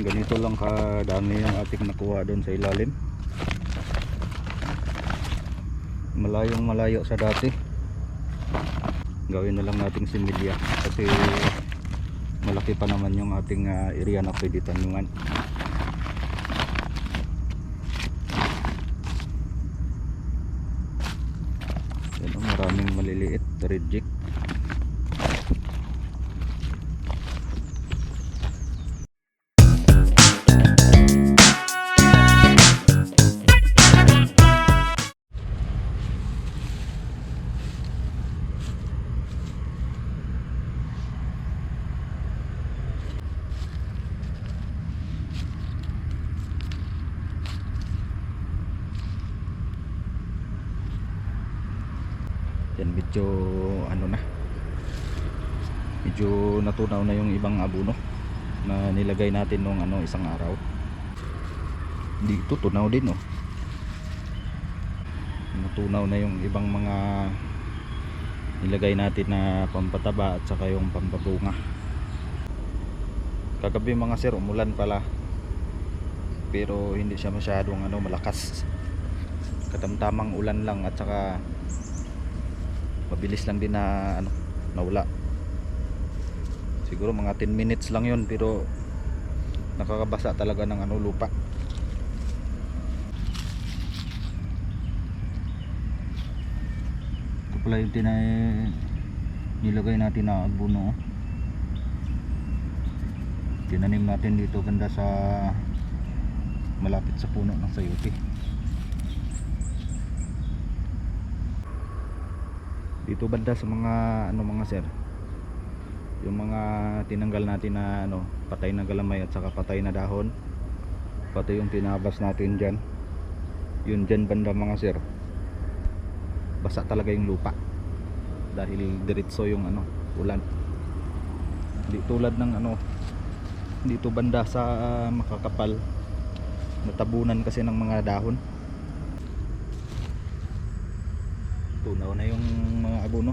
ganito lang kadami yung ating nakuha doon sa ilalim. Malayong malayo sa dati. Gawin na lang nating similya kasi malaki pa naman yung ating area na pwede tanungan. Yan, maraming maliliit reject. Yan, medyo ano na, medyo natunaw na yung ibang abono na nilagay natin nung isang araw. Dito tunaw din, oh. Natunaw na yung ibang mga nilagay natin na pampataba at saka yung pampabunga. Kagabi mga sir, umulan pala pero hindi siya masyadong malakas. Katamtamang ulan lang at saka mabilis lang din na nawala. Siguro mga 10 minutes lang yun pero nakakabasa talaga ng lupa. Ito pala yung nilagay natin na abono. Tinanim natin dito banda sa malapit sa puno ng sayote. Dito banda sa mga mga sir, yung mga tinanggal natin na patay na galamay at saka patay na dahon, pati yung tinabas natin dyan, yun dyan banda mga sir, basa talaga yung lupa dahil diretso yung ulan. Di tulad ng dito banda sa makakapal, natabunan kasi ng mga dahon. Tunaw na yung mga abono.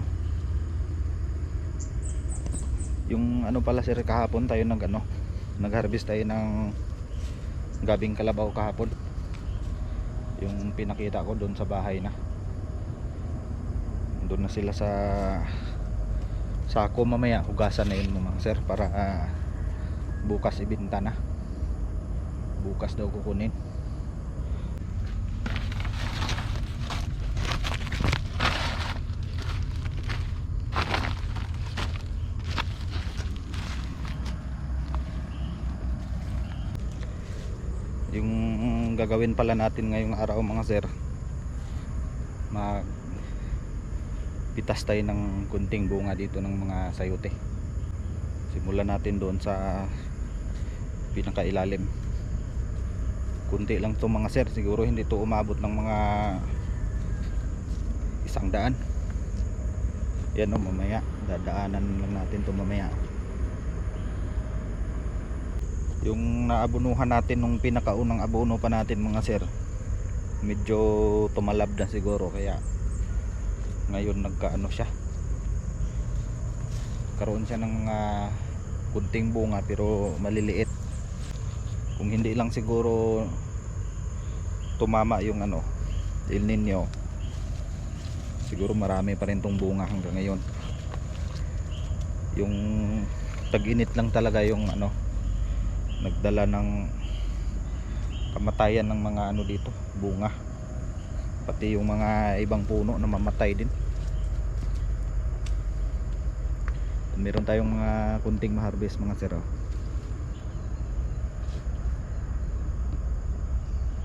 Yung pala sir, kahapon tayo nag-harvest tayo ng gabing kalabaw kahapon. Yung pinakita ko doon sa bahay na. Doon na sila sa sako, mamaya hugasan na yun mga sir para bukas ibenta na. Bukas daw kukunin. Yung gagawin pala natin ngayong araw mga sir, magpitas tayo ng kunting bunga dito ng mga sayote. Simulan natin doon sa pinakailalim. Kunti lang to mga sir, siguro hindi to umabot ng mga 100. Yan mamaya dadaanan lang natin to mamaya. Yung naabunuhan natin nung pinakaunang abono pa natin mga sir, medyo tumalab na siguro, kaya ngayon siya, karoon siya ng mga kunting bunga pero maliliit. Kung hindi lang siguro tumama yung El Nino, siguro marami pa rin tong bunga hanggang ngayon. Yung tag-init lang talaga yung nagdala ng kamatayan ng mga dito, bunga, pati yung mga ibang puno na mamatay din. Meron tayong mga kunting ma-harvest mga sir.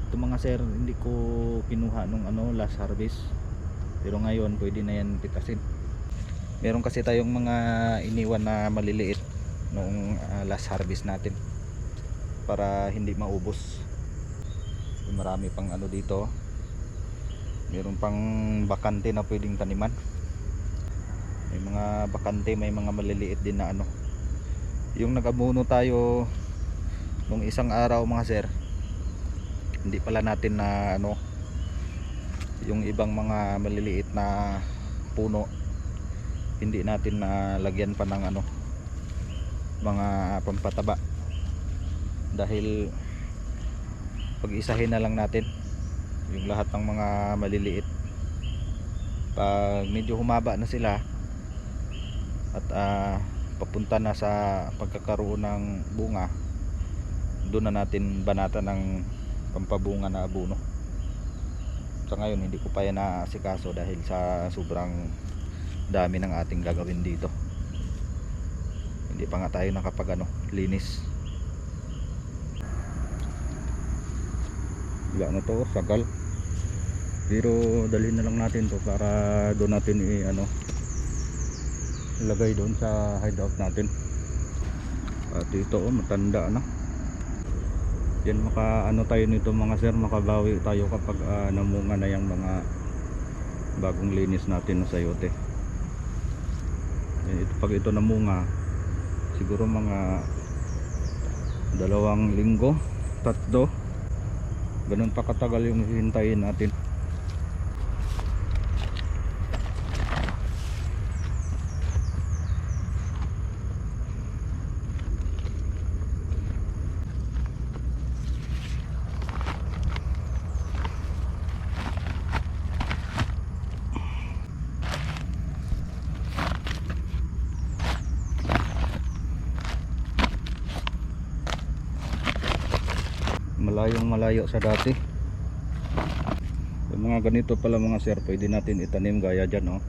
Ito mga sir, hindi ko kinuha nung last harvest, pero ngayon pwede na yan pitasin. Meron kasi tayong mga iniwan na maliliit nung last harvest natin para hindi maubos. Marami pang dito, meron pang bakante na pwedeng taniman. May mga bakante, may mga maliliit din na yung nag-abono tayo nung isang araw mga sir, hindi pala natin na yung ibang mga maliliit na puno, hindi natin na lagyan pa ng mga pampataba. dahil pag-isahin na lang natin yung lahat ng mga maliliit. Pag medyo humaba na sila at papunta na sa pagkakaroon ng bunga, doon na natin banatan ng pampabunga na abono. Sa ngayon hindi ko pa yan naasikaso dahil sa sobrang dami ng ating gagawin dito. Hindi pa nga tayo nakapag linis. Wala na to, sagal. Pero dalhin na lang natin to para doon natin ilagay doon sa hideout natin. At ito matanda na. Yan tayo nito mga sir, makabawi tayo kapag namunga na yung mga bagong linis natin na sayote. Yan, pag ito namunga, siguro mga 2 linggo, 3, ganun pa katagal yung hihintayin natin. Malayo sa dati. Yung mga ganito pala mga sir, pwede natin itanim gaya dyan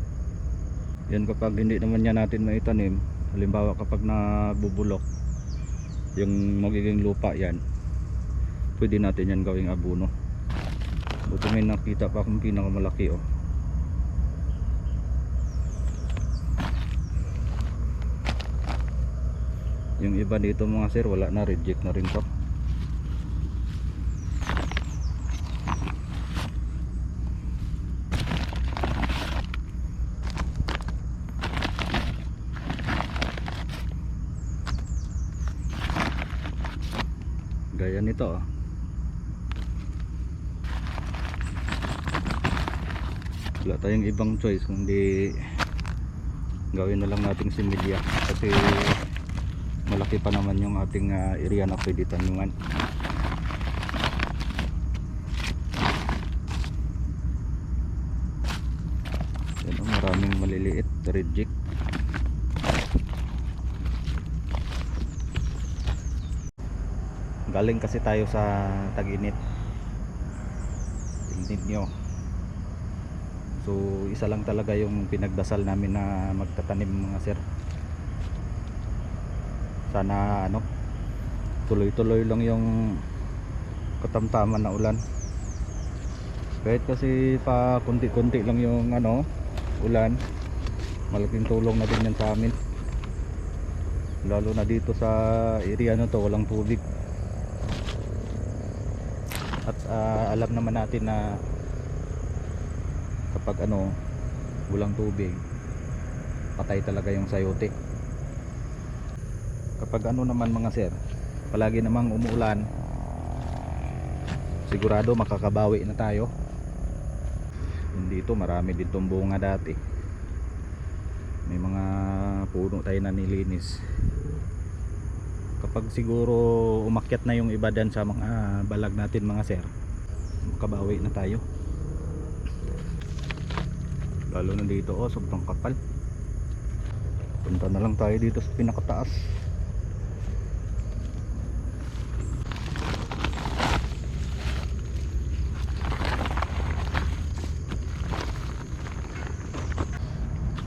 yan. Kapag hindi naman yan natin maitanim, halimbawa kapag nabubulok yung magiging lupa yan, pwede natin yan gawing abono. Buto may nakita pa akong pinakamalaki yung iba dito mga sir, wala na, reject na rin to. Gaya nito wala tayong ibang choice kundi gawin na lang nating similya kasi malaki pa naman yung ating area na pwede taniman. Yan, maraming maliliit reject. Galing kasi tayo sa tag-init, tingnan nyo. So isa lang talaga yung pinagdasal namin na magtatanim mga sir. Sana tuloy-tuloy lang yung katamtaman na ulan. Kahit kasi pa kunti-kunti lang yung ulan, malaking tulong na din yan sa amin. Lalo na dito sa area na to, walang tubig. At alam naman natin na kapag walang tubig, patay talaga yung sayote. Kapag naman mga sir, palagi namang umuulan, sigurado makakabawi na tayo. Dito marami ditong bunga dati, may mga puno tayo na nilinis. Kapag siguro umakyat na yung iba dyan sa mga balag natin mga sir, makabawi na tayo. Lalo na dito sobrang kapal. Punta na lang tayo dito sa pinakataas.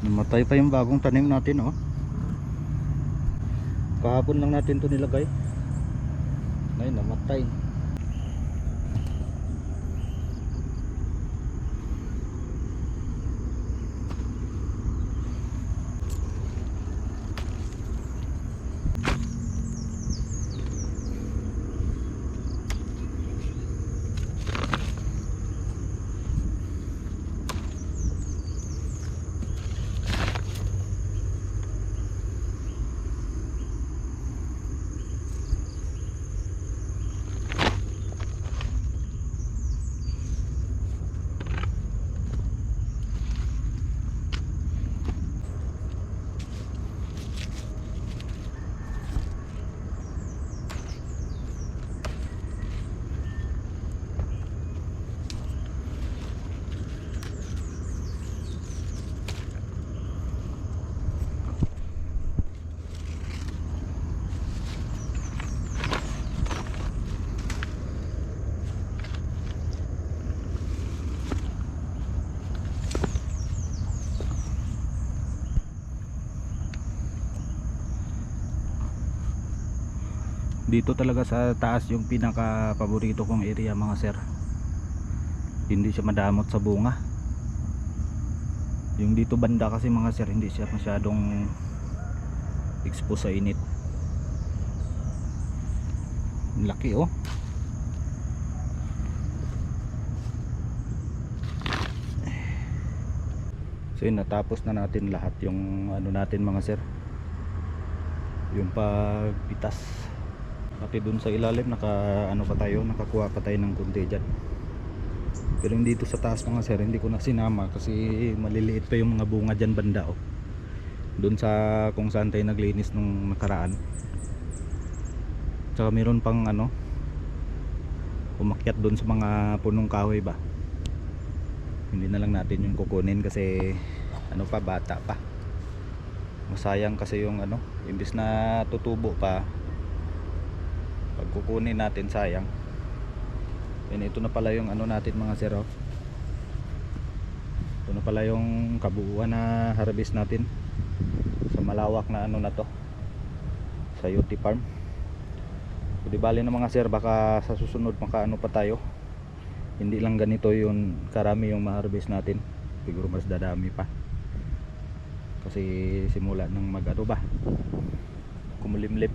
Namatay pa yung bagong tanim natin kahapon lang natin to nilagay, ngayon namatay. dito talaga sa taas yung pinaka paborito kong area mga sir. Hindi siya madamot sa bunga. Yung dito banda kasi mga sir, hindi siya masyadong expose sa init. Laki oh. So yun, natapos na natin lahat yung ano natin mga sir, yung pagpitas. Pati dun sa ilalim naka ano pa tayo, nakakuha pa tayo ng kunti dyan. Pero yung dito sa taas mga sir, hindi ko na sinama kasi maliliit pa yung mga bunga dyan banda oh. Dun sa kung saan tayo naglinis nung nakaraan. Tsaka meron pang ano, umakyat dun sa mga punong kahoy ba. Hindi na lang natin yung kukunin kasi ano pa, bata pa. Masayang kasi yung ano, imbis na tutubo pa, pag kukunin natin sayang. And ito na pala yung ano natin mga sir oh. Ito na pala yung kabuuan na harvest natin sa malawak na ano na to, sa UT Farm. So, di bali na mga sir, baka sa susunod makaano pa tayo. Hindi lang ganito yung karami yung ma-harvest natin, siguro mas dadami pa kasi simula ng mag-ano ba, kumulimlip.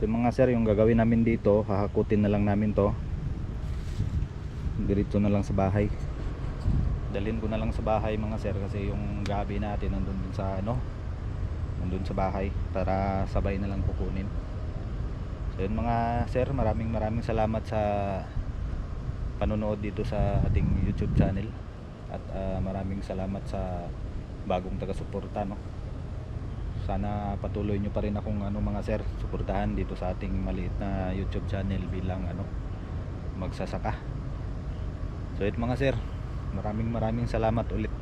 So mga sir, yung gagawin namin dito, hahakutin na lang namin to, diretso na lang sa bahay, dalhin ko na lang sa bahay mga sir, kasi yung gabi natin nandun dun sa ano, nandun sa bahay, para sabay na lang kukunin. So yun mga sir, maraming salamat sa panonood dito sa ating YouTube channel, at maraming salamat sa bagong taga-suporta no. Sana patuloy nyo pa rin akong ano mga sir, suportahan dito sa ating maliit na YouTube channel bilang ano, magsasaka. So ito mga sir, maraming salamat ulit.